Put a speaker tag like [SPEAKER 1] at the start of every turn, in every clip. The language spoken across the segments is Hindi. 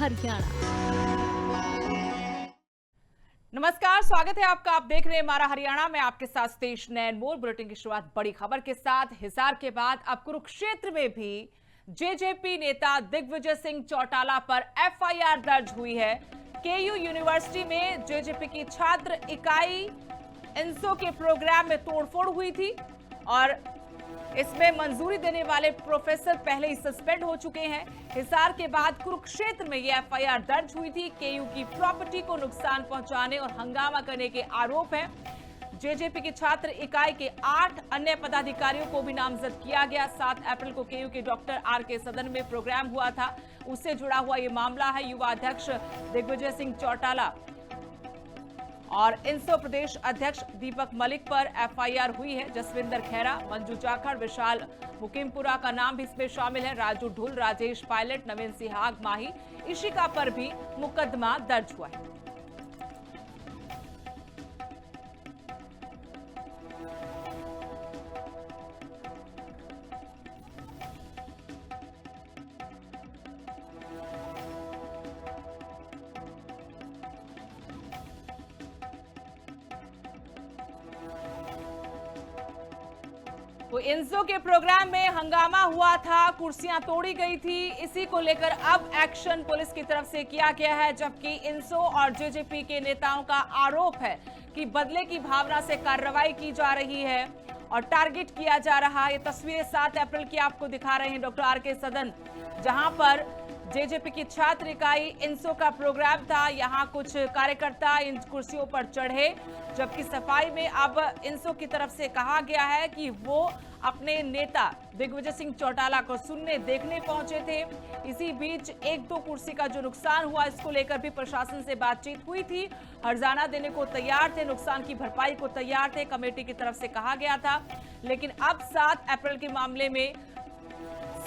[SPEAKER 1] हरियाणा।
[SPEAKER 2] नमस्कार, स्वागत है आपका। आप देख रहे हैं हमारा हरियाणा में, आपके साथ सतीश नैनमोल। बुलेटिन की शुरुआत बड़ी खबर के साथ। हिसार के बाद अब कुरुक्षेत्र में भी जेजेपी नेता दिग्विजय सिंह चौटाला पर एफआईआर दर्ज हुई है। केयू यूनिवर्सिटी में जेजेपी की छात्र इकाई इंसो के प्रोग्राम में तोड़फोड़ हुई थी और इसमें मंजूरी देने वाले प्रोफेसर पहले ही सस्पेंड हो चुके हैं। हिसार के बाद कुरुक्षेत्र में यह एफआईआर दर्ज हुई थी। केयू की प्रॉपर्टी को नुकसान पहुंचाने और हंगामा करने के आरोप है। जेजेपी की छात्र इकाई के 8 अन्य पदाधिकारियों को भी नामजद किया गया। 7 अप्रैल को केयू के डॉक्टर आर.के. सदन में प्रोग्राम हुआ था, उससे जुड़ा हुआ यह मामला है। युवा अध्यक्ष दिग्विजय सिंह चौटाला और इंसो प्रदेश अध्यक्ष दीपक मलिक पर एफआईआर हुई है। जसविंदर खैरा, मंजू जाखड़, विशाल मुकिमपुरा का नाम भी इसमें शामिल है। राजू ढुल, राजेश पायलट, नवीन सिहाग माही, इशिका पर भी मुकदमा दर्ज हुआ है। तो इंसो के प्रोग्राम में हंगामा हुआ था, कुर्सियां तोड़ी गई थी। इसी को लेकर अब एक्शन पुलिस की तरफ से किया गया है, जबकि इंसो और जेजेपी के नेताओं का आरोप है कि बदले की भावना से कार्रवाई की जा रही है और टारगेट किया जा रहा है। ये तस्वीरें 7 अप्रैल की आपको दिखा रहे हैं डॉक्टर आर.के. सदन, जहां पर जेजेपी की छात्र इकाई इंसो का प्रोग्राम था। यहां कुछ कार्यकर्ता इन कुर्सियों पर चढ़े, जबकि सफाई में अब इंसो की तरफ से कहा गया है कि वो अपने नेता दिग्विजय सिंह चौटाला को सुनने देखने पहुंचे थे। इसी बीच 1-2 कुर्सी का जो नुकसान हुआ, इसको लेकर भी प्रशासन से बातचीत हुई थी। हर्जाना देने को तैयार थे, नुकसान की भरपाई को तैयार थे, कमेटी की तरफ से कहा गया था। लेकिन अब 7 अप्रैल के मामले में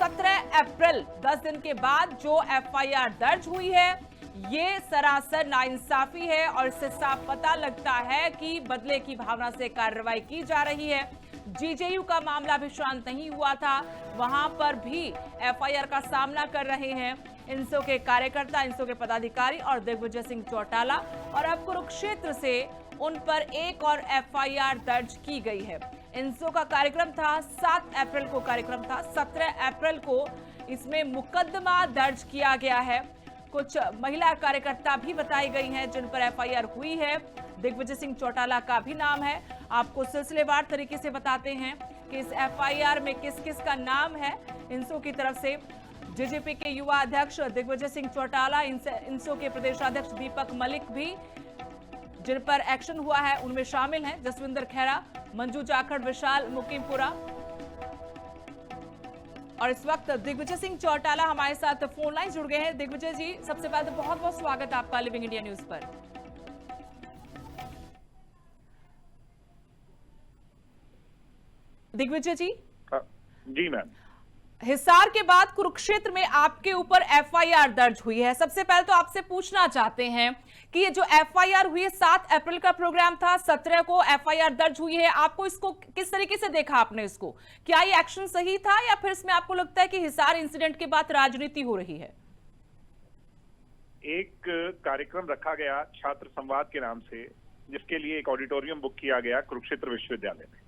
[SPEAKER 2] 17 अप्रैल 10 दिन के बाद जो एफआईआर दर्ज हुई है, ये सरासर नाइंसाफी है और इससे साफ पता लगता है कि बदले की भावना से कार्रवाई की जा रही है। जीजेयू का मामला भी शांत नहीं हुआ था, वहां पर भी एफआईआर का सामना कर रहे हैं इंसो के कार्यकर्ता, इंसो के पदाधिकारी और दिग्विजय सिंह चौटाला। और अब कुरुक्षेत्र से उन पर एक और एफआईआर दर्ज की गई है। इंसो का कार्यक्रम था, 7 अप्रैल को कार्यक्रम था, 17 अप्रैल को इसमें मुकदमा दर्ज किया गया है। कुछ महिला कार्यकर्ता भी बताई गई हैं जिन पर एफआईआर हुई है। दिग्विजय सिंह चौटाला का भी नाम है। आपको सिलसिलेवार तरीके से बताते हैं कि इस एफआईआर में किस किस का नाम है। इंसो की तरफ से जेजेपी के युवा अध्यक्ष दिग्विजय सिंह चौटाला, इंसो के प्रदेशाध्यक्ष दीपक मलिक भी जिन पर एक्शन हुआ है उनमें शामिल हैं। जसविंदर खैरा, मंजू जाखड़, विशाल मुकिमपुरा। और इस वक्त दिग्विजय सिंह चौटाला हमारे साथ फोन लाइन जुड़ गए हैं। दिग्विजय जी, सबसे पहले तो बहुत बहुत स्वागत आपका लिविंग इंडिया न्यूज पर। दिग्विजय जी।
[SPEAKER 3] जी मैम।
[SPEAKER 2] हिसार के बाद कुरुक्षेत्र में आपके ऊपर एफआईआर दर्ज हुई है। सबसे पहले तो आपसे पूछना चाहते हैं कि ये जो एफआईआर हुई है, 7 अप्रैल का प्रोग्राम था, 17 को एफआईआर दर्ज हुई है, आपको इसको किस तरीके से देखा आपने इसको? क्या ये एक्शन सही था या फिर इसमें आपको लगता है कि हिसार इंसिडेंट के बाद राजनीति हो रही है?
[SPEAKER 3] एक कार्यक्रम रखा गया छात्र संवाद के नाम से, जिसके लिए एक ऑडिटोरियम बुक किया गया कुरुक्षेत्र विश्वविद्यालय में।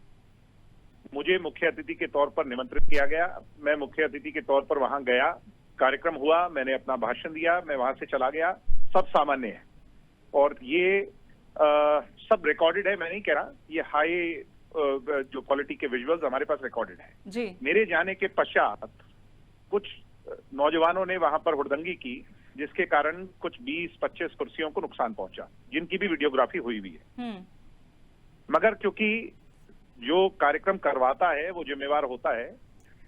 [SPEAKER 3] मुझे मुख्य अतिथि के तौर पर निमंत्रित किया गया। मैं मुख्य अतिथि के तौर पर वहां गया, कार्यक्रम हुआ, मैंने अपना भाषण दिया, मैं वहां से चला गया। सब सामान्य है और ये सब रिकॉर्डेड है। मैं नहीं कह रहा, ये हाई जो क्वालिटी के विजुअल्स हमारे पास रिकॉर्डेड है
[SPEAKER 2] जी।
[SPEAKER 3] मेरे जाने के पश्चात कुछ नौजवानों ने वहां पर हुड़दंगी की, जिसके कारण कुछ 20-25 कुर्सियों को नुकसान पहुंचा, जिनकी भी वीडियोग्राफी हुई हुई है। मगर क्योंकि जो कार्यक्रम करवाता है वो जिम्मेवार होता है,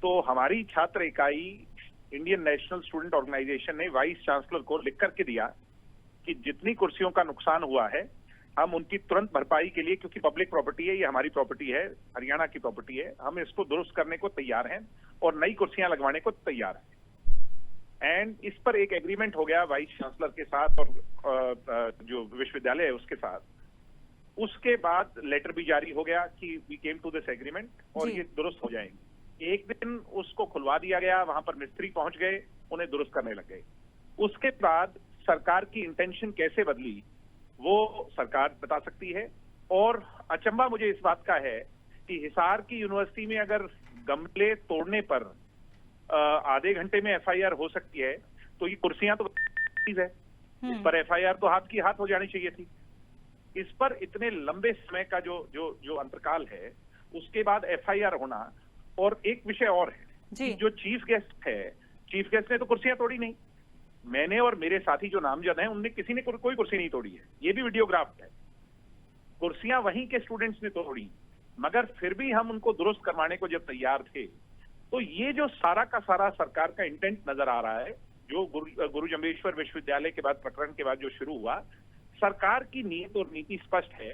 [SPEAKER 3] तो हमारी छात्र इकाई इंडियन नेशनल स्टूडेंट ऑर्गेनाइजेशन ने वाइस चांसलर को लिख करके दिया कि जितनी कुर्सियों का नुकसान हुआ है, हम उनकी तुरंत भरपाई के लिए, क्योंकि पब्लिक प्रॉपर्टी है, ये हमारी प्रॉपर्टी है, हरियाणा की प्रॉपर्टी है, हम इसको दुरुस्त करने को तैयार हैं और नई कुर्सियां लगवाने को तैयार हैं। एंड इस पर एक एग्रीमेंट हो गया वाइस चांसलर के साथ और जो विश्वविद्यालय है उसके साथ। उसके बाद लेटर भी जारी हो गया कि we came to this agreement और ये दुरुस्त हो जाएंगे। एक दिन उसको खुलवा दिया गया, वहां पर मिस्त्री पहुंच गए, उन्हें दुरुस्त करने लग गए। उसके बाद सरकार की इंटेंशन कैसे बदली वो सरकार बता सकती है। और अचंभा मुझे इस बात का है कि हिसार की यूनिवर्सिटी में अगर गमले तोड़ने पर आधे घंटे में एफआईआर हो सकती है, तो ये कुर्सियां तो चीज है, इस पर एफआईआर तो हाथ की हाथ हो जानी चाहिए थी। इस पर इतने लंबे समय का जो अंतरकाल है, उसके बाद एफआईआर होना। और एक विषय और है कि जो चीफ गेस्ट है, चीफ गेस्ट ने तो कुर्सियां तोड़ी नहीं। मैंने और मेरे साथी जो नामजद हैं, उनने किसी ने कोई कुर्सी नहीं तोड़ी है, ये भी वीडियोग्राफ है। कुर्सियां वहीं के स्टूडेंट्स ने तोड़ी, मगर फिर भी हम उनको दुरुस्त करवाने को जब तैयार थे। तो ये जो सारा का सारा सरकार का इंटेंट नजर आ रहा है, जो गुरु जम्बेश्वर विश्वविद्यालय के बाद प्रकरण के बाद जो शुरू हुआ, सरकार की नीयत और नीति स्पष्ट है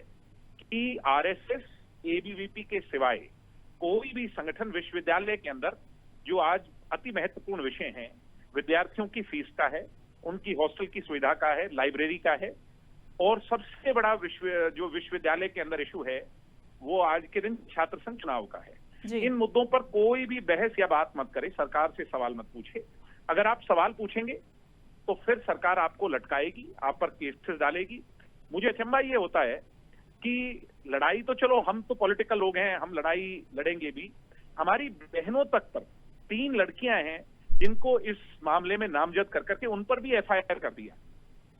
[SPEAKER 3] कि आरएसएस एबीवीपी के सिवाय कोई भी संगठन विश्वविद्यालय के अंदर, जो आज अति महत्वपूर्ण विषय हैं, विद्यार्थियों की फीस का है, उनकी हॉस्टल की सुविधा का है, लाइब्रेरी का है, और सबसे बड़ा जो विश्वविद्यालय के अंदर इशू है वो आज के दिन छात्र संघ चुनाव का है। इन मुद्दों पर कोई भी बहस या बात मत करे, सरकार से सवाल मत पूछे। अगर आप सवाल पूछेंगे तो फिर सरकार आपको लटकाएगी, आप पर केसेस डालेगी। मुझे अचंभा ये होता है कि लड़ाई तो चलो, हम तो पॉलिटिकल लोग हैं, हम लड़ाई लड़ेंगे भी। हमारी बहनों तक पर 3 लड़कियां हैं जिनको इस मामले में नामजद कर करके उन पर भी एफआईआर कर दिया।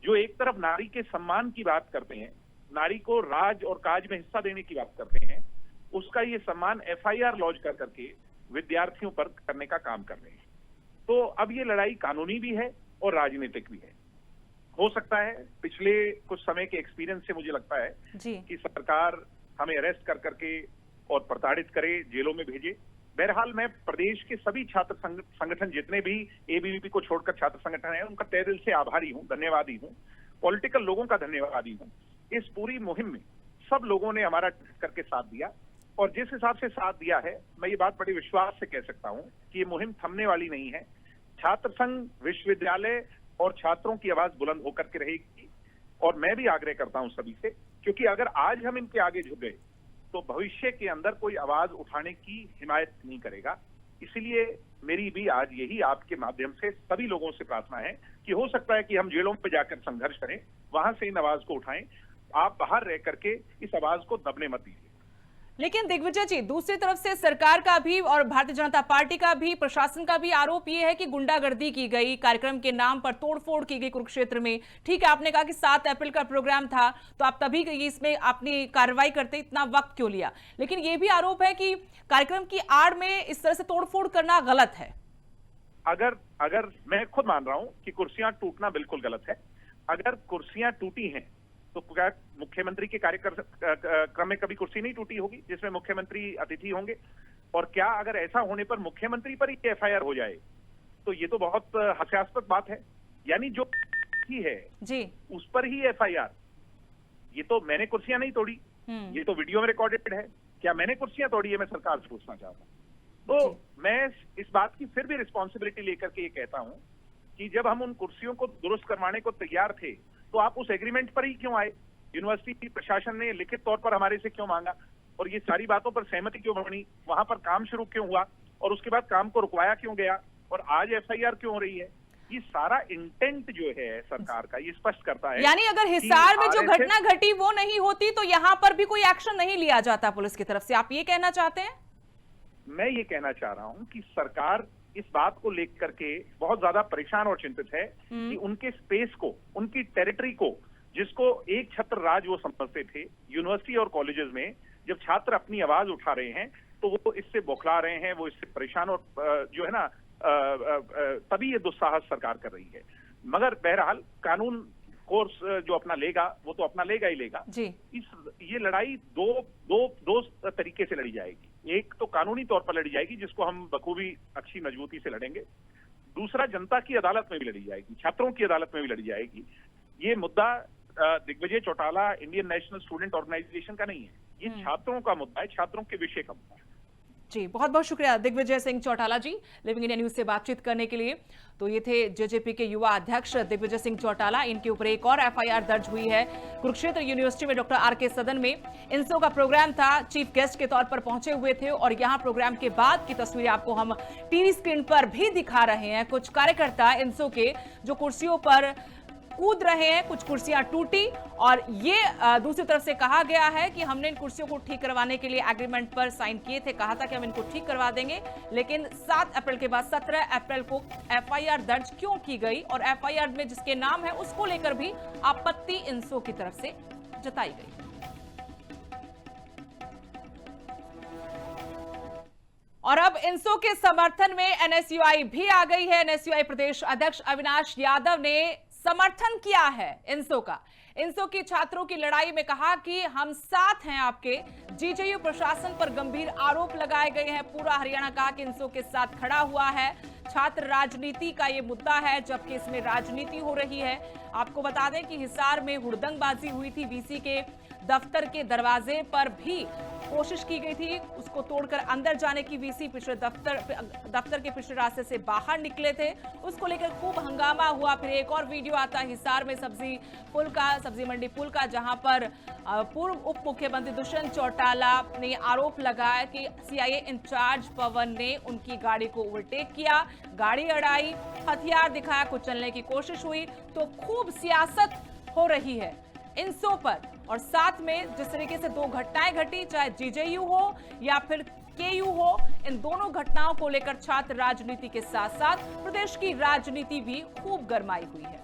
[SPEAKER 3] जो एक तरफ नारी के सम्मान की बात करते हैं, नारी को राज और काज में हिस्सा देने की बात करते हैं, उसका ये सम्मान एफआईआर लॉन्च कर करके विद्यार्थियों पर करने का काम कर रहे हैं। तो अब ये लड़ाई कानूनी भी है और राजनीतिक भी है। हो सकता है पिछले कुछ समय के एक्सपीरियंस से मुझे लगता है कि सरकार हमें अरेस्ट कर करके और प्रताड़ित करे, जेलों में भेजे। बहरहाल मैं प्रदेश के सभी छात्र संगठन, जितने भी एबीवीपी को छोड़कर छात्र संगठन है, उनका तहे दिल से आभारी हूं, धन्यवादी हूं। पॉलिटिकल लोगों का धन्यवादी हूं। इस पूरी मुहिम में सब लोगों ने हमारा करके साथ दिया, और जिस हिसाब से साथ दिया है, मैं ये बात बड़े विश्वास से कह सकता हूं कि ये मुहिम थमने वाली नहीं है। छात्र संघ, विश्वविद्यालय और छात्रों की आवाज बुलंद होकर के रहेगी। और मैं भी आग्रह करता हूं सभी से, क्योंकि अगर आज हम इनके आगे झुक गए तो भविष्य के अंदर कोई आवाज उठाने की हिमायत नहीं करेगा। इसीलिए मेरी भी आज यही आपके माध्यम से सभी लोगों से प्रार्थना है कि हो सकता है कि हम जेलों में जाकर संघर्ष करें, वहां से इन आवाज को उठाएं। आप बाहर रह करके इस आवाज को दबने मत दीजिए।
[SPEAKER 2] लेकिन दिग्विजय जी, दूसरी तरफ से सरकार का भी और भारतीय जनता पार्टी का भी, प्रशासन का भी आरोप यह है कि गुंडागर्दी की गई, कार्यक्रम के नाम पर तोड़फोड़ की गई कुरुक्षेत्र में। ठीक है, आपने कहा कि 7 अप्रैल का प्रोग्राम था, तो आप तभी इसमें अपनी कार्रवाई करते, इतना वक्त क्यों लिया? लेकिन यह भी आरोप है कि कार्यक्रम की आड़ में इस तरह से तोड़फोड़ करना गलत है।
[SPEAKER 3] अगर मैं खुद मान रहा हूं कि कुर्सियां टूटना बिल्कुल गलत है। अगर कुर्सियां टूटी हैं तो क्या मुख्यमंत्री के कार्यक्रम में कभी कुर्सी नहीं टूटी होगी जिसमें मुख्यमंत्री अतिथि होंगे? और क्या अगर ऐसा होने पर मुख्यमंत्री पर ही एफआईआर हो जाए तो ये तो बहुत हास्यास्पद बात है। यानी जो ही है जी, उस पर ही एफआईआर। ये तो मैंने कुर्सियां नहीं तोड़ी, ये तो वीडियो में रिकॉर्डेड है। क्या मैंने कुर्सियां तोड़ी है? मैं सरकार से पूछना चाहता हूं। तो मैं इस बात की फिर भी रिस्पॉन्सिबिलिटी लेकर के ये कहता हूं कि जब हम उन कुर्सियों को दुरुस्त करवाने को तैयार थे तो आप उस एग्रीमेंट पर ही क्यों आए? यूनिवर्सिटी प्रशासन ने लिखित तौर पर हमारे से क्यों मांगा? और ये सारी बातों पर सहमति क्यों बनी? वहां पर काम शुरू क्यों हुआ? और उसके बाद काम को रुकवाया क्यों गया? और आज एफआईआर क्यों हो रही है? ये सारा इंटेंट जो है सरकार का, ये स्पष्ट करता है।
[SPEAKER 2] यानी अगर हिसार में जो घटना घटी वो नहीं होती तो यहाँ पर भी कोई एक्शन नहीं लिया जाता पुलिस की तरफ से, आप ये कहना चाहते हैं?
[SPEAKER 3] मैं ये कहना चाह रहा हूं कि सरकार इस बात को लेकर के बहुत ज्यादा परेशान और चिंतित है कि उनके स्पेस को, उनकी टेरिटरी को, जिसको एक छत्र राज वो समझते थे यूनिवर्सिटी और कॉलेजेस में, जब छात्र अपनी आवाज उठा रहे हैं तो वो इससे बौखला रहे हैं, वो इससे परेशान और जो है ना तभी ये दुस्साहस सरकार कर रही है। मगर बहरहाल कानून कोर्स जो अपना लेगा वो तो अपना लेगा ही लेगा जी। ये लड़ाई दो तरीके से लड़ी जाएगी। एक तो कानूनी तौर पर लड़ी जाएगी जिसको हम बखूबी अच्छी मजबूती से लड़ेंगे। दूसरा जनता की अदालत में भी लड़ी जाएगी, छात्रों की अदालत में भी लड़ी जाएगी। ये मुद्दा Digvijay Chautala Indian National Student Organisation का नहीं है, ये छात्रों का मुद्दा है, छात्रों के विषय का मुद्दा है।
[SPEAKER 2] जी, बहुत बहुत शुक्रिया दिग्विजय सिंह चौटाला जी, लिविंग इंडिया न्यूज से बातचीत करने के लिए। तो ये थे जेजेपी के युवा अध्यक्ष दिग्विजय सिंह चौटाला। इनके ऊपर एक और एफआईआर दर्ज हुई है कुरुक्षेत्र यूनिवर्सिटी में डॉक्टर आर के सदन में इनसो का प्रोग्राम था, चीफ गेस्ट के तौर पर पहुंचे हुए थे और यहां प्रोग्राम के बाद की तस्वीरें आपको हम टीवी स्क्रीन पर भी दिखा रहे हैं। कुछ कार्यकर्ता इनसो के जो कुर्सियों पर कूद रहे हैं, कुछ कुर्सियां टूटी और ये दूसरी तरफ से कहा गया है कि हमने इन कुर्सियों को ठीक करवाने के लिए एग्रीमेंट पर साइन किए थे, कहा था कि हम इनको ठीक करवा देंगे, लेकिन 7 अप्रैल के बाद 17 अप्रैल को एफआईआर दर्ज क्यों की गई और एफआईआर में जिसके नाम है उसको लेकर भी आपत्ति इनसो की तरफ से जताई गई। और अब इनसो के समर्थन में एनएसयूआई भी आ गई है। एनएसयूआई प्रदेश अध्यक्ष अविनाश यादव ने समर्थन किया है इनसो का। इनसो की छात्रों की लड़ाई में कहा कि हम साथ हैं आपके। जेजेयू प्रशासन पर गंभीर आरोप लगाए गए हैं। पूरा हरियाणा कहा कि इनसो के साथ खड़ा हुआ है। छात्र राजनीति का ये मुद्दा है, जबकि इसमें राजनीति हो रही है। आपको बता दें कि हिसार में हुड़दंगबाजी हुई थी। वीसी के दफ्तर के दरवाजे पर भी कोशिश की गई थी, उसको तोड़कर अंदर जाने की। वीसी पिछले दफ्तर के पिछले रास्ते से बाहर निकले थे, उसको लेकर खूब हंगामा हुआ। फिर एक और वीडियो आता है हिसार में सब्जी मंडी पुल का, जहां पर पूर्व उप मुख्यमंत्री दुष्यंत चौटाला ने आरोप लगाया कि सीआईए इंचार्ज पवन ने उनकी गाड़ी को ओवरटेक किया, गाड़ी अड़ाई, हथियार दिखाया, कुचलने की कोशिश हुई। तो खूब सियासत हो रही है इनसो पर। और साथ में जिस तरीके से दो घटनाएं घटी, चाहे जेजेयू हो या फिर केयू हो, इन दोनों घटनाओं को लेकर छात्र राजनीति के साथ साथ प्रदेश की राजनीति भी खूब गरमाई हुई है।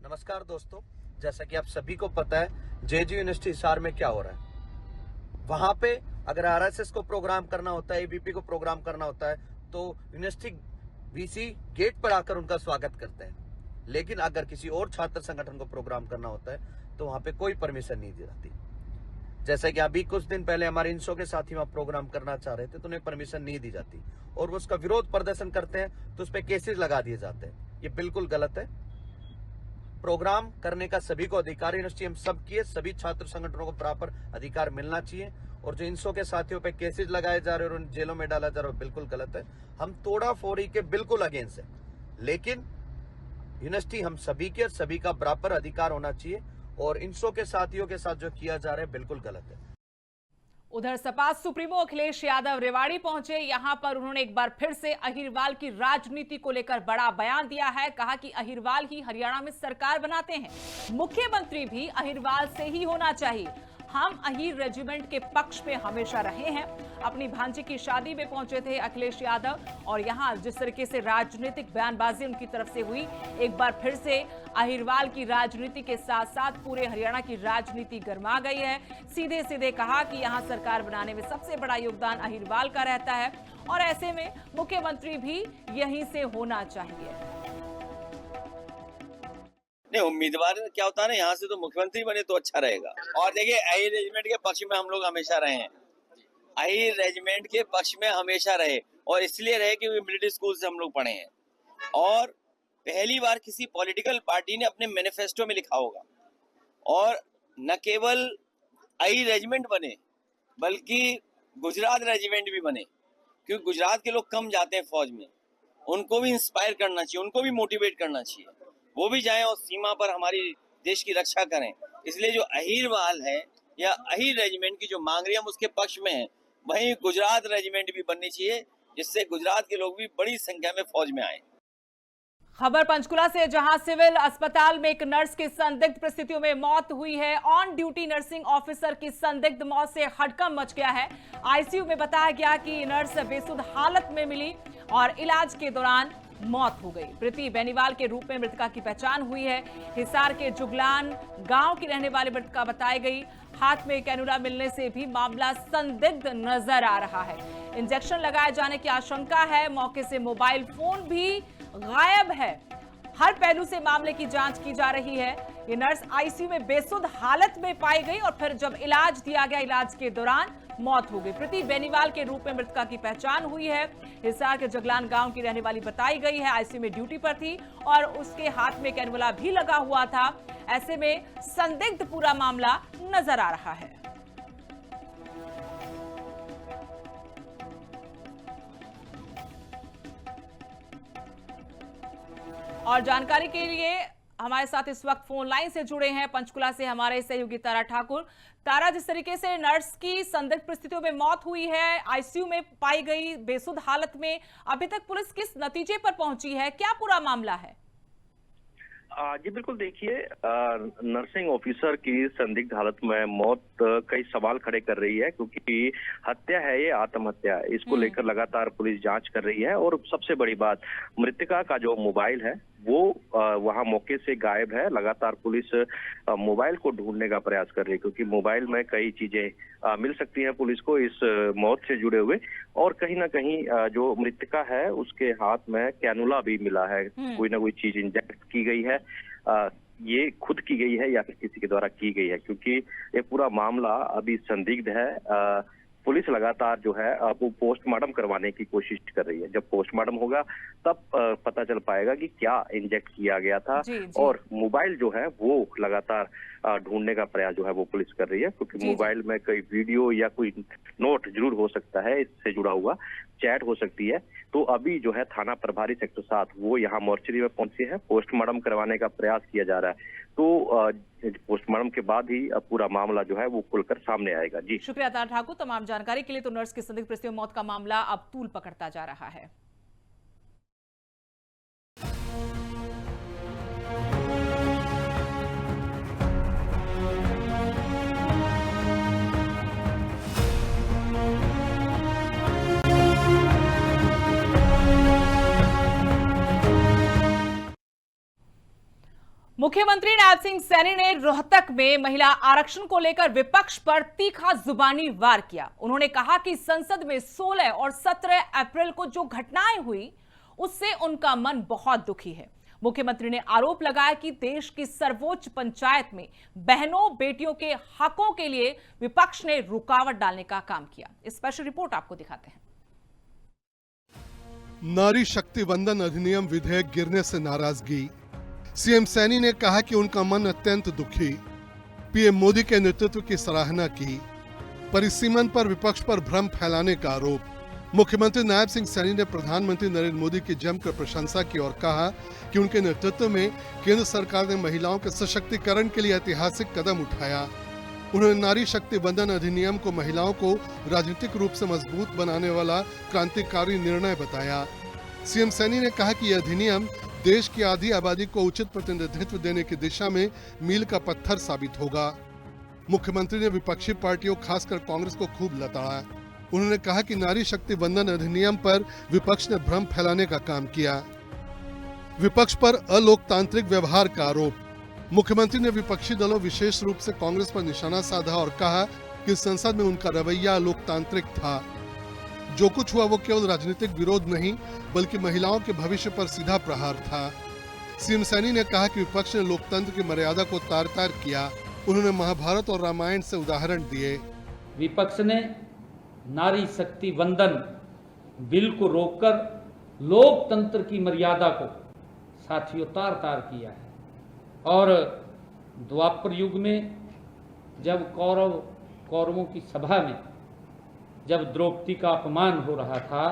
[SPEAKER 1] नमस्कार दोस्तों, जैसा कि आप सभी को पता है जेजेयू यूनिवर्सिटी हिसार में क्या हो रहा है। वहां पे अगर आरएसएस को प्रोग्राम करना होता है, एबीपी को प्रोग्राम करना होता है, तो यूनिवर्सिटी वीसी गेट पर आकर उनका स्वागत करते हैं। लेकिन अगर किसी और छात्र संगठन को प्रोग्राम करना होता है तो वहां पे कोई परमिशन नहीं दी जाती। जैसे कि अभी कुछ दिन पहले हमारे इनसो के साथी वहां प्रोग्राम करना चाह रहे थे तो उन्हें परमिशन नहीं दी जाती और वो उसका विरोध प्रदर्शन करते हैं तो उस पर केसेस लगा दिए जाते हैं। ये बिल्कुल गलत है। प्रोग्राम करने का सभी को अधिकार, यूनिवर्सिटी हम सब की है, सभी छात्र संगठनों को बराबर अधिकार मिलना चाहिए। और जो इनसो के साथियों पे केसेस लगाए जा रहे हैं और उन जेलों में डाला जा रहा है बिल्कुल गलत है। हम तोड़ाफोड़ी के बिल्कुल अगेंस्ट है, लेकिन यूनिवर्सिटी हम सभी के, सभी का बराबर अधिकार होना चाहिए और इनसो के साथियों के साथ जो किया जा रहा है बिल्कुल गलत है।
[SPEAKER 2] उधर सपा सुप्रीमो अखिलेश यादव रेवाड़ी पहुंचे। यहां पर उन्होंने एक बार फिर से अहिरवाल की राजनीति को लेकर बड़ा बयान दिया है। कहा कि अहिरवाल ही हरियाणा में सरकार बनाते हैं, मुख्यमंत्री भी अहिरवाल से ही होना चाहिए। हम अहीर रेजिमेंट के पक्ष में हमेशा रहे हैं। अपनी भांजी की शादी में पहुंचे थे अखिलेश यादव और यहां जिस तरीके से राजनीतिक बयानबाजी उनकी तरफ से हुई, एक बार फिर से अहिरवाल की राजनीति के साथ साथ पूरे हरियाणा की राजनीति गर्मा गई है। सीधे सीधे कहा कि यहां सरकार बनाने में सबसे बड़ा योगदान अहिरवाल का रहता है और ऐसे में मुख्यमंत्री भी यहीं से होना चाहिए।
[SPEAKER 4] नहीं, उम्मीदवार क्या होता है ना, यहाँ से तो मुख्यमंत्री बने तो अच्छा रहेगा। और देखिए, अहीर रेजिमेंट के पक्ष में हम लोग हमेशा रहे हैं, अहीर रेजिमेंट के पक्ष में हमेशा रहे और इसलिए रहे कि मिलिट्री स्कूल से हम लोग पढ़े हैं। और पहली बार किसी पॉलिटिकल पार्टी ने अपने मैनिफेस्टो में लिखा होगा और न केवल अहीर रेजिमेंट बने बल्कि गुजरात रेजिमेंट भी बने, क्योंकि गुजरात के लोग कम जाते हैं फौज में, उनको भी इंस्पायर करना चाहिए, उनको भी मोटिवेट करना चाहिए, वो भी जाएं और सीमा पर हमारी देश की रक्षा करें। इसलिए जो अहीरवाल है या अहीर रेजिमेंट की जो मांग रही है हम उसके पक्ष में हैं। वहीं गुजरात रेजिमेंट भी बननी चाहिए जिससे गुजरात के लोग भी बड़ी संख्या में फौज में आए।
[SPEAKER 2] खबर पंचकुला से, जहां सिविल अस्पताल में एक नर्स की संदिग्ध परिस्थितियों में मौत हुई है। ऑन ड्यूटी नर्सिंग ऑफिसर की संदिग्ध मौत से हड़कंप मच गया है। आईसीयू में बताया गया कि नर्स बेसुध हालत में मिली और इलाज के दौरान मौत हो गई। प्रीति बेनीवाल के रूप में मृतका की पहचान हुई है। हिसार के जुगलान गांव की रहने वाली मृतका बताई गई। हाथ में कैनुला मिलने से भी मामला संदिग्ध नजर आ रहा है। इंजेक्शन लगाए जाने की आशंका है। मौके से मोबाइल फोन भी गायब है। हर पहलू से मामले की जांच की जा रही है। ये नर्स आईसीयू में बेसुध हालत में पाई गई और फिर जब इलाज दिया गया, इलाज के दौरान मौत हो गई। प्रीति बेनीवाल के रूप में मृतका की पहचान हुई है। हिसार के जगलान गांव की रहने वाली बताई गई है। आईसीयू में ड्यूटी पर थी और उसके हाथ में कैनुला भी लगा हुआ था। ऐसे में संदिग्ध पूरा मामला नजर आ रहा है। और जानकारी के लिए हमारे साथ इस वक्त फोन लाइन से जुड़े हैं पंचकुला से हमारे सहयोगी तारा ठाकुर। तारा, जिस तरीके से नर्स की संदिग्ध परिस्थितियों में मौत हुई है, आईसीयू में पाई गई बेसुध हालत में, अभी तक पुलिस किस नतीजे पर पहुंची है, क्या पूरा मामला है?
[SPEAKER 5] जी बिल्कुल, देखिए नर्सिंग ऑफिसर की संदिग्ध हालत में मौत कई सवाल खड़े कर रही है, क्योंकि हत्या है, ये आत्महत्या है। इसको लेकर लगातार पुलिस जांच कर रही है। और सबसे बड़ी बात, मृतका का जो मोबाइल है वो वहां मौके से गायब है। लगातार पुलिस मोबाइल को ढूंढने का प्रयास कर रही है, क्योंकि मोबाइल में कई चीजें मिल सकती हैं पुलिस को इस मौत से जुड़े हुए। और कहीं ना कहीं जो मृतका है उसके हाथ में कैनुला भी मिला है, कोई ना कोई चीज इंजेक्ट की गई है। ये खुद की गई है या फिर किसी के द्वारा की गई है, क्योंकि ये पूरा मामला अभी संदिग्ध है। पुलिस लगातार जो है वो पोस्टमार्टम करवाने की कोशिश कर रही है। जब पोस्टमार्टम होगा तब पता चल पाएगा कि क्या इंजेक्ट किया गया था।
[SPEAKER 2] जी।
[SPEAKER 5] और मोबाइल जो है वो लगातार ढूंढने का प्रयास जो है वो पुलिस कर रही है, क्योंकि मोबाइल में कोई वीडियो या कोई नोट जरूर हो सकता है, इससे जुड़ा हुआ चैट हो सकती है। तो अभी जो है थाना प्रभारी सेक्टर 7 वो यहाँ मोर्चरी में पहुंचे हैं, पोस्टमार्टम करवाने का प्रयास किया जा रहा है। तो पोस्टमार्टम के बाद ही अब पूरा मामला जो है वो खुलकर सामने आएगा। जी
[SPEAKER 2] शुक्रिया तारा ठाकुर तमाम जानकारी के लिए। तो नर्स की संदिग्ध परिस्थितियों में मौत का मामला अब तूल पकड़ता जा रहा है। मुख्यमंत्री नायब सिंह सैनी ने रोहतक में महिला आरक्षण को लेकर विपक्ष पर तीखा जुबानी वार किया। उन्होंने कहा कि संसद में 16 और 17 अप्रैल को जो घटनाएं हुई उससे उनका मन बहुत दुखी है। मुख्यमंत्री ने आरोप लगाया कि देश की सर्वोच्च पंचायत में बहनों बेटियों के हकों के लिए विपक्ष ने रुकावट डालने का काम किया। स्पेशल रिपोर्ट आपको दिखाते हैं।
[SPEAKER 6] नारी शक्ति वंदन अधिनियम विधेयक गिरने से नाराजगी। सीएम सैनी ने कहा कि उनका मन अत्यंत दुखी। पीएम मोदी के नेतृत्व की सराहना की। परिसीमन पर विपक्ष पर भ्रम फैलाने का आरोप। मुख्यमंत्री नायब सिंह सैनी ने प्रधानमंत्री नरेंद्र मोदी की जमकर प्रशंसा की और कहा कि उनके नेतृत्व में केंद्र सरकार ने महिलाओं के सशक्तिकरण के लिए ऐतिहासिक कदम उठाया। उन्होंने नारी शक्ति वंदन अधिनियम को महिलाओं को राजनीतिक रूप से मजबूत बनाने वाला क्रांतिकारी निर्णय बताया। सीएम सैनी ने कहा कि यह अधिनियम देश की आधी आबादी को उचित प्रतिनिधित्व देने की दिशा में मील का पत्थर साबित होगा। मुख्यमंत्री ने विपक्षी पार्टियों खासकर कांग्रेस को खूब लताड़ा। उन्होंने कहा कि नारी शक्ति वंदन अधिनियम पर विपक्ष ने भ्रम फैलाने का काम किया। विपक्ष पर अलोकतांत्रिक व्यवहार का आरोप। मुख्यमंत्री ने विपक्षी दलों विशेष रूप से कांग्रेस पर निशाना साधा और कहा कि संसद में उनका रवैया लोकतांत्रिक था। जो कुछ हुआ वो केवल राजनीतिक विरोध नहीं बल्कि महिलाओं के भविष्य पर सीधा प्रहार था। सीएम सैनी ने कहा कि विपक्ष ने लोकतंत्र की मर्यादा को तार-तार किया। उन्होंने महाभारत और रामायण से उदाहरण दिए।
[SPEAKER 7] विपक्ष ने नारी शक्ति वंदन बिल को रोककर लोकतंत्र की मर्यादा को साथियों तार-तार किया है। और द्वापर युग में जब कौरवों की सभा में जब द्रौपदी का अपमान हो रहा था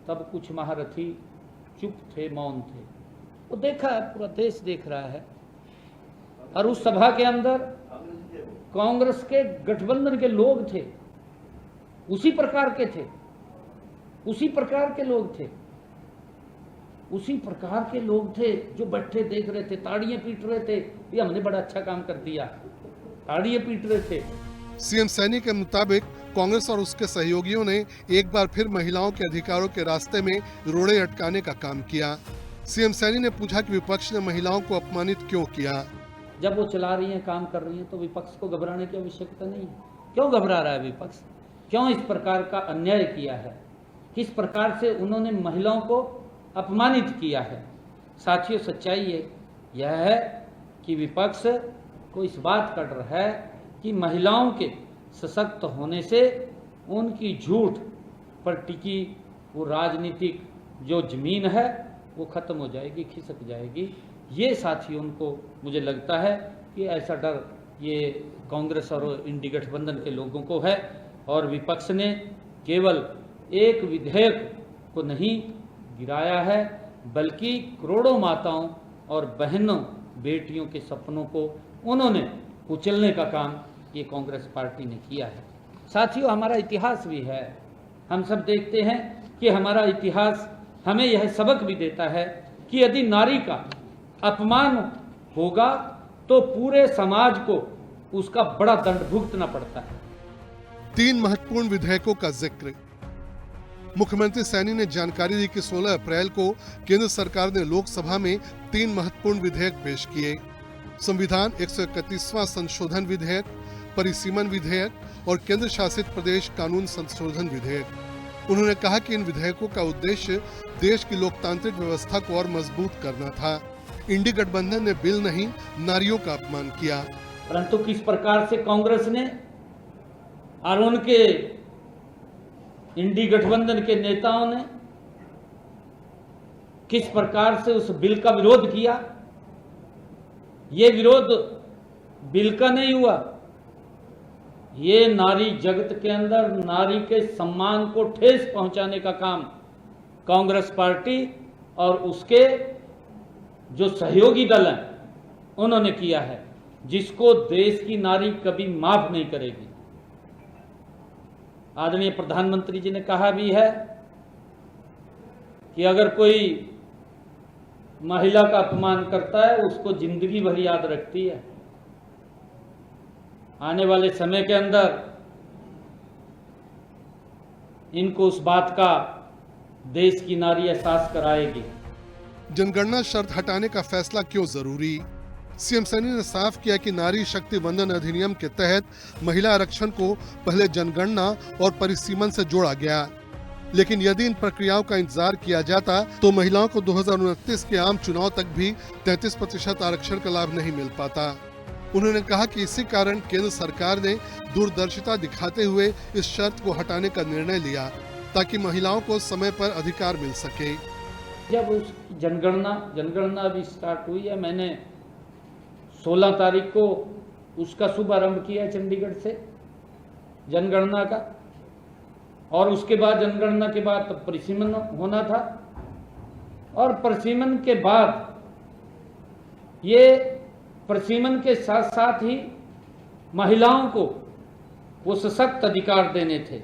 [SPEAKER 7] तब कुछ महारथी चुप थे, मौन थे। वो देखा है, पूरा देश देख रहा है। और उस सभा के अंदर कांग्रेस के गठबंधन के लोग थे, उसी प्रकार के थे, उसी प्रकार के लोग थे, उसी प्रकार के लोग थे जो बैठे देख रहे थे, ताड़ियां पीट रहे थे। ये हमने बड़ा अच्छा काम कर दिया, ताड़ियां पीट रहे थे।
[SPEAKER 6] सीएम सैनी के मुताबिक कांग्रेस और उसके सहयोगियों ने एक बार फिर महिलाओं के अधिकारों के रास्ते में रोड़े अटकाने का काम किया। सीएम सैनी ने पूछा कि विपक्ष ने महिलाओं को अपमानित क्यों किया।
[SPEAKER 7] जब वो चला रही हैं, काम कर रही हैं, तो विपक्ष को घबराने की आवश्यकता नहीं है। क्यों घबरा रहा है विपक्ष? क्यों इस प्रकार का अन्याय किया है? किस प्रकार से उन्होंने महिलाओं को अपमानित किया है? साथियों, सच्चाई यह है कि विपक्ष को इस बात का डर है कि महिलाओं के सशक्त होने से उनकी झूठ पर टिकी वो राजनीतिक जो जमीन है वो खत्म हो जाएगी, खिसक जाएगी। ये साथियों, उनको मुझे लगता है कि ऐसा डर ये कांग्रेस और इंडी गठबंधन के लोगों को है। और विपक्ष ने केवल एक विधेयक को नहीं गिराया है बल्कि करोड़ों माताओं और बहनों बेटियों के सपनों को उन्होंने कुचलने का काम ये कांग्रेस पार्टी ने किया है। साथियों, हमारा इतिहास भी है, हम सब देखते हैं कि हमारा इतिहास हमें यह सबक भी देता है कि यदि नारी का अपमान होगा तो पूरे समाज को उसका बड़ा दंड भुगतना पड़ता है।
[SPEAKER 6] 3 महत्वपूर्ण विधेयकों का जिक्र। मुख्यमंत्री सैनी ने जानकारी दी कि 16 अप्रैल को केंद्र सरकार ने लोकसभा में 3 महत्वपूर्ण विधेयक पेश किए। संविधान 131वां संशोधन विधेयक, परिसीमन विधेयक और केंद्र शासित प्रदेश कानून संशोधन विधेयक। उन्होंने कहा कि इन विधेयकों का उद्देश्य देश की लोकतांत्रिक व्यवस्था को और मजबूत करना था। इंडी गठबंधन ने बिल नहीं, नारियों का अपमान किया।
[SPEAKER 7] परंतु किस प्रकार से कांग्रेस ने और उनके इंडी गठबंधन के नेताओं ने किस प्रकार से उस बिल का विरोध किया। ये विरोध बिल का नहीं हुआ, ये नारी जगत के अंदर नारी के सम्मान को ठेस पहुंचाने का काम कांग्रेस पार्टी और उसके जो सहयोगी दल हैं उन्होंने किया है, जिसको देश की नारी कभी माफ नहीं करेगी। आदरणीय प्रधानमंत्री जी ने कहा भी है कि अगर कोई महिला का अपमान करता है उसको जिंदगी भर याद रखती है। आने वाले समय के अंदर इनको उस बात का देश की नारी एहसास कराएगी।
[SPEAKER 6] जनगणना शर्त हटाने का फैसला क्यों जरूरी? सीएम सैनी ने साफ किया कि नारी शक्ति वंदन अधिनियम के तहत महिला आरक्षण को पहले जनगणना और परिसीमन से जोड़ा गया, लेकिन यदि इन प्रक्रियाओं का इंतजार किया जाता तो महिलाओं को 2029 के आम चुनाव तक भी 33% आरक्षण का लाभ नहीं मिल पाता। उन्होंने कहा कि इसी कारण केंद्र सरकार ने दूरदर्शिता दिखाते हुए इस शर्त को हटाने का निर्णय लिया ताकि महिलाओं को समय पर अधिकार मिल सके।
[SPEAKER 7] जब उस जनगणना अभी स्टार्ट हुई है, मैंने 16 तारीख को उसका शुभारंभ किया है चंडीगढ़ से जनगणना का, और उसके बाद जनगणना के बाद परिसीमन होना था, और परिसीमन के बाद ये परिसीमन के साथ साथ ही महिलाओं को वो सशक्त अधिकार देने थे।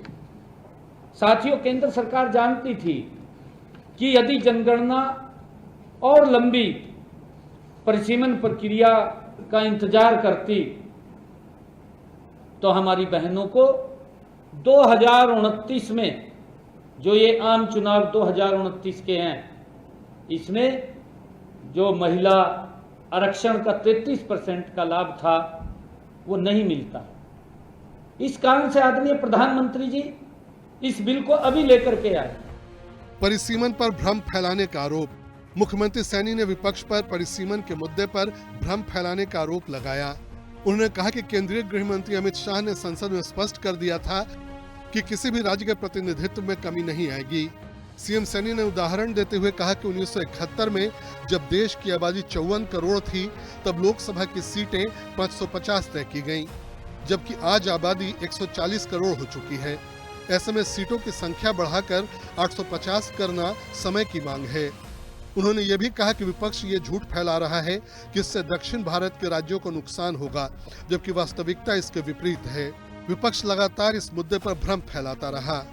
[SPEAKER 7] साथियों, केंद्र सरकार जानती थी कि यदि जनगणना और लंबी परिसीमन प्रक्रिया का इंतजार करती तो हमारी बहनों को 2029 में, जो ये आम चुनाव 2029 के हैं, इसमें जो महिला आरक्षण का 33% का लाभ था वो नहीं मिलता। इस कारण से आदरणीय प्रधानमंत्री जी इस बिल को अभी लेकर के आए।
[SPEAKER 6] परिसीमन पर भ्रम फैलाने का आरोप। मुख्यमंत्री सैनी ने विपक्ष पर परिसीमन के मुद्दे पर भ्रम फैलाने का आरोप लगाया। उन्होंने कहा कि केंद्रीय गृह मंत्री अमित शाह ने संसद में स्पष्ट कर दिया था कि किसी भी राज्य के प्रतिनिधित्व में कमी नहीं आएगी। सीएम सैनी ने उदाहरण देते हुए कहा कि 1971 में जब देश की आबादी 54 करोड़ थी तब लोकसभा की सीटें 550 तय की गईं, जबकि आज आबादी 140 करोड़ हो चुकी है। ऐसे में सीटों की संख्या बढ़ाकर 850 करना समय की मांग है। उन्होंने ये भी कहा कि विपक्ष ये झूठ फैला रहा है कि इससे दक्षिण भारत के राज्यों को नुकसान होगा, जबकि वास्तविकता इसके विपरीत है। विपक्ष लगातार इस मुद्दे पर भ्रम फैलाता रहा।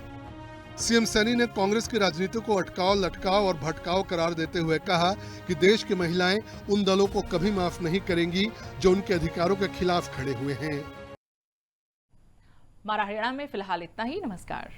[SPEAKER 6] सीएम सैनी ने कांग्रेस की राजनीति को अटकाव, लटकाव और भटकाव करार देते हुए कहा कि देश की महिलाएं उन दलों को कभी माफ नहीं करेंगी जो उनके अधिकारों के खिलाफ खड़े हुए हैं।
[SPEAKER 2] हमारा हरियाणा में फिलहाल इतना ही। नमस्कार।